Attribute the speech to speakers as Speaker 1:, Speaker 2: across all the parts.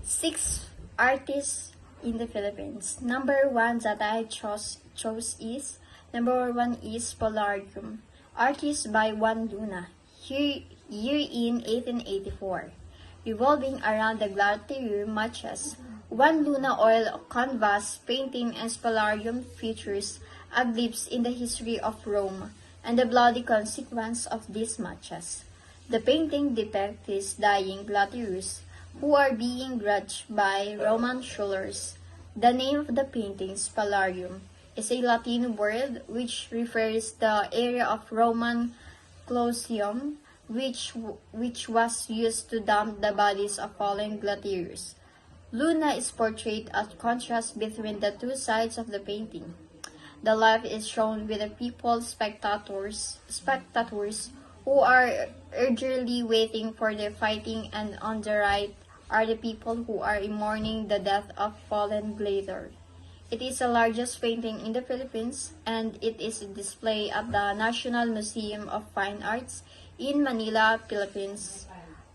Speaker 1: Six artists in the Philippines. Number one that I chose is number one is Polarium, artist by Juan Luna, year in 1884. Revolving around the Glacier matches, Juan Luna oil canvas painting and Polarium features a glimpse in the history of Rome and the bloody consequence of these matches. The painting depicts his dying gladiators who are being grudged by Roman rulers. The name of the painting, Spalarium, is a Latin word which refers the area of Roman Colosseum which was used to dump the bodies of fallen gladiators. Luna is portrayed as contrast between the two sides of the painting. The left is shown with the people spectators who are eagerly waiting for the fighting, and on the right are the people who are mourning the death of fallen gladiator. It is the largest painting in the Philippines, and it is displayed at the National Museum of Fine Arts in Manila, Philippines.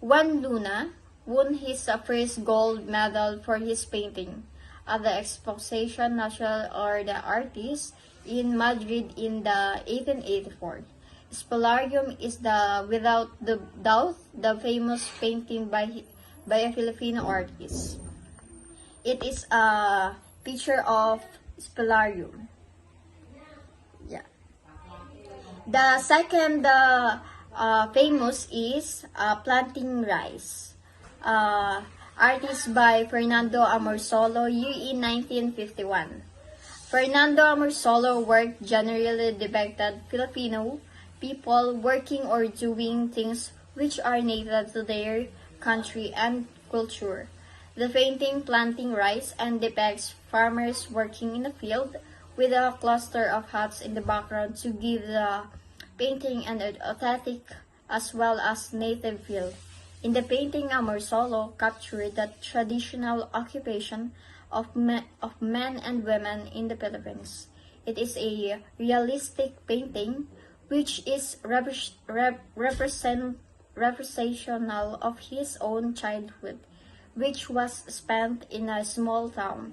Speaker 1: Juan Luna won his first gold medal for his painting at the Exposition Nacional or the Artist in Madrid in the 1884. Spolarium is without the doubt the famous painting by a Filipino artist. It is a picture of Spolarium. Yeah. The second famous is Planting Rice. Artist by Fernando Amorsolo, year in 1951. Fernando Amorsolo work generally depicted Filipino people working or doing things which are native to their country and culture. The painting Planting Rice and depicts farmers working in a field with a cluster of huts in the background to give the painting an authentic as well as native feel. In the painting, Amorsolo captured the traditional occupation of men and women in the Philippines. It is a realistic painting which is representational of his own childhood, which was spent in a small town.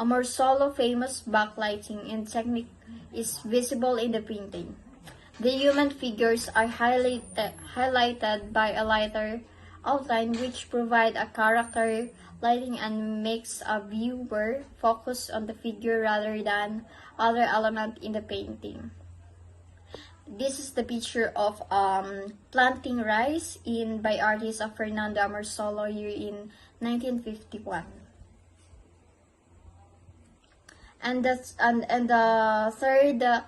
Speaker 1: Amorsolo's famous backlighting and technique is visible in the painting. The human figures are highlighted by a lighter outline which provide a character lighting and makes a viewer focus on the figure rather than other element in the painting. This is the picture of Planting Rice by artist of Fernando Amorsolo year in 1951. And the third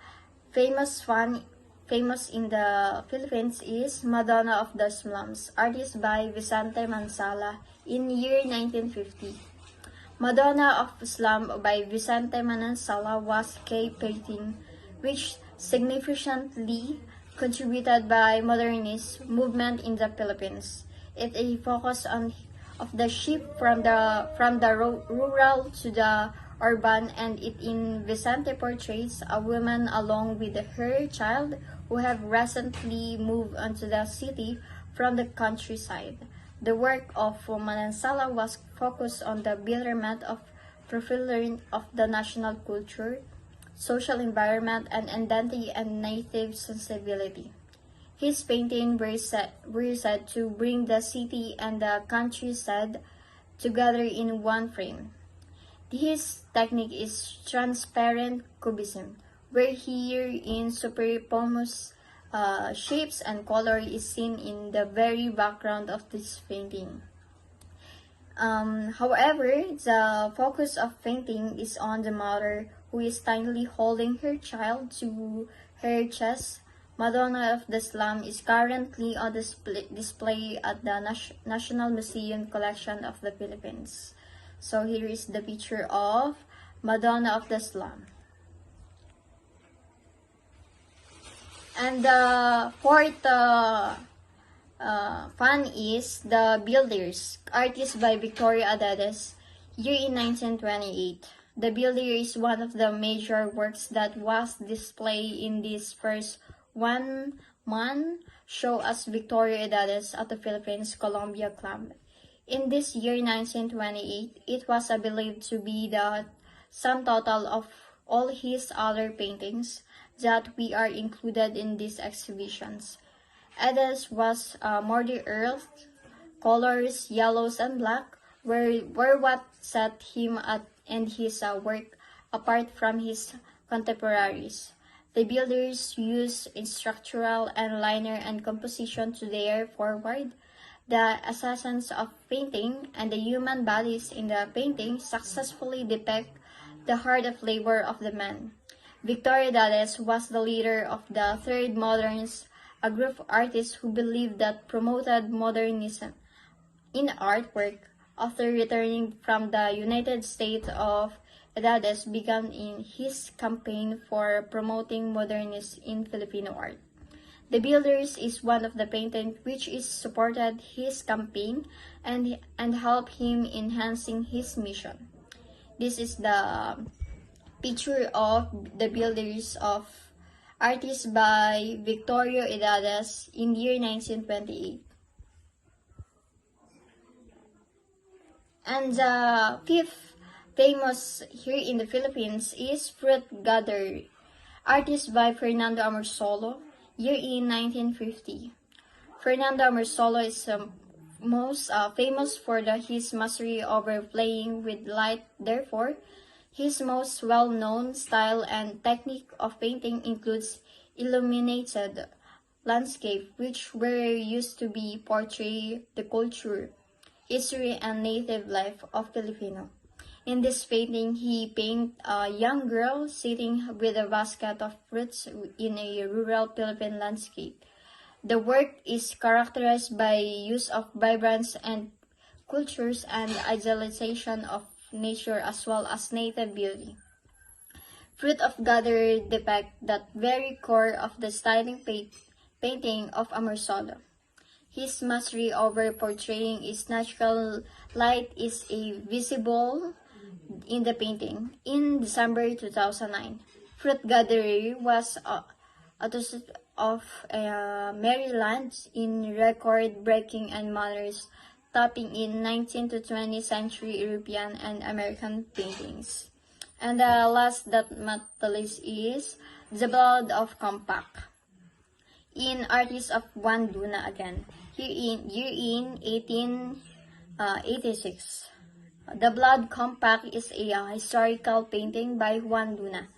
Speaker 1: famous in the Philippines is Madonna of the Slums, artist by Vicente Mansala in year 1950. Madonna of the Slum by Vicente Mansala was a painting which significantly contributed by modernist movement in the Philippines. It a focus of the shift from the rural to the urban, and it in Vicente portrays a woman along with her child who have recently moved onto the city from the countryside. The work of Manansala was focused on the betterment of profiling of the national culture, social environment, and identity and native sensibility. His paintings were said to bring the city and the countryside together in one frame. His technique is transparent cubism, where here in superimposed shapes and color is seen in the very background of this painting. However, the focus of painting is on the mother who is tinily holding her child to her chest. Madonna of the Slum is currently on display at the National Museum Collection of the Philippines. So here is the picture of Madonna of the Slum. And the fourth fan is The Builders, artist by Victoria Adades, year in 1928. The Builder is one of the major works that was displayed in this first one-man show as Victoria Edades at the Philippines Columbia Club. In this year 1928, it was believed to be the sum total of all his other paintings that we are included in these exhibitions. Others was more the earth, colors, yellows and black, were what set him and his work apart from his contemporaries. The builders used in structural and liner and composition to dare forward the essence of painting, and the human bodies in the painting successfully depict the hard of labor of the man. Victoria Dales was the leader of the Third Moderns, a group of artists who believed that promoted modernism in artwork. After returning from the United States of Edades began in his campaign for promoting modernism in Filipino art. The Builders is one of the paintings which is supported his campaign and helped him enhancing his mission. This is the picture of the Builders of artist by Victorio Edades in year 1928. And the fifth famous here in the Philippines is Fruit Gatherer, artist by Fernando Amorsolo, year in 1950. Fernando Amorsolo is most famous for his mastery over playing with light. Therefore, his most well-known style and technique of painting includes illuminated landscape, which were used to be portray the culture, history, and native life of Filipino. In this painting, he painted a young girl sitting with a basket of fruits in a rural Philippine landscape. The work is characterized by use of vibrance and cultures and idealization of nature as well as native beauty. Fruit of Gatherer depict that very core of the styling painting of Amorsolo. His mastery over portraying his natural light is visible in the painting. In December 2009, Fruit Gatherer was accused of Maryland in record-breaking and manners, tapping in 19th to 20th century European and American paintings. And the last that not the least is The Blood of Compact, in artist of Juan Luna again, here in 1886. The Blood Compact is a historical painting by Juan Luna.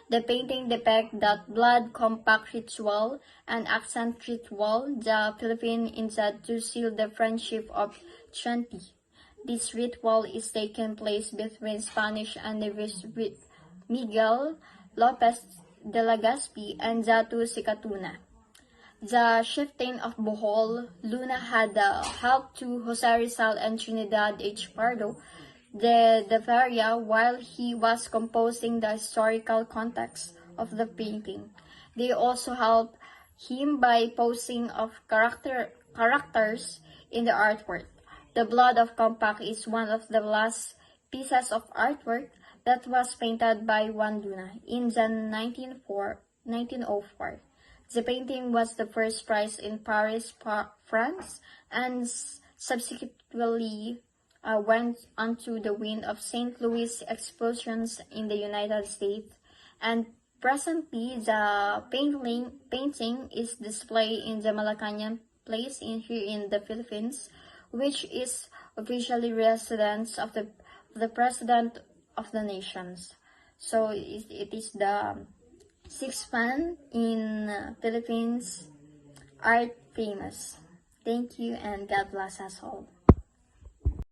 Speaker 1: The painting depicts that blood compact ritual and accent ritual the Philippines intended to seal the friendship of Chanti. This ritual is taking place between Spanish and Miguel Lopez de Legazpi and Zatu Sicatuna. The shifting of Bohol, Luna had help to Jose Rizal and Trinidad H. Pardo de Faria while he was composing the historical context of the painting. They also helped him by posing of characters in the artwork. The Blood of Compact is one of the last pieces of artwork that was painted by Juan Luna in the 1904. The painting was the first prize in Paris, France, and subsequently went on to the win of St. Louis expositions in the United States, and presently the painting is displayed in the Malacañang Place here in the Philippines, which is officially residence of the President of the Nations. So it is the sixth one in Philippines art famous. Thank you and God bless us all.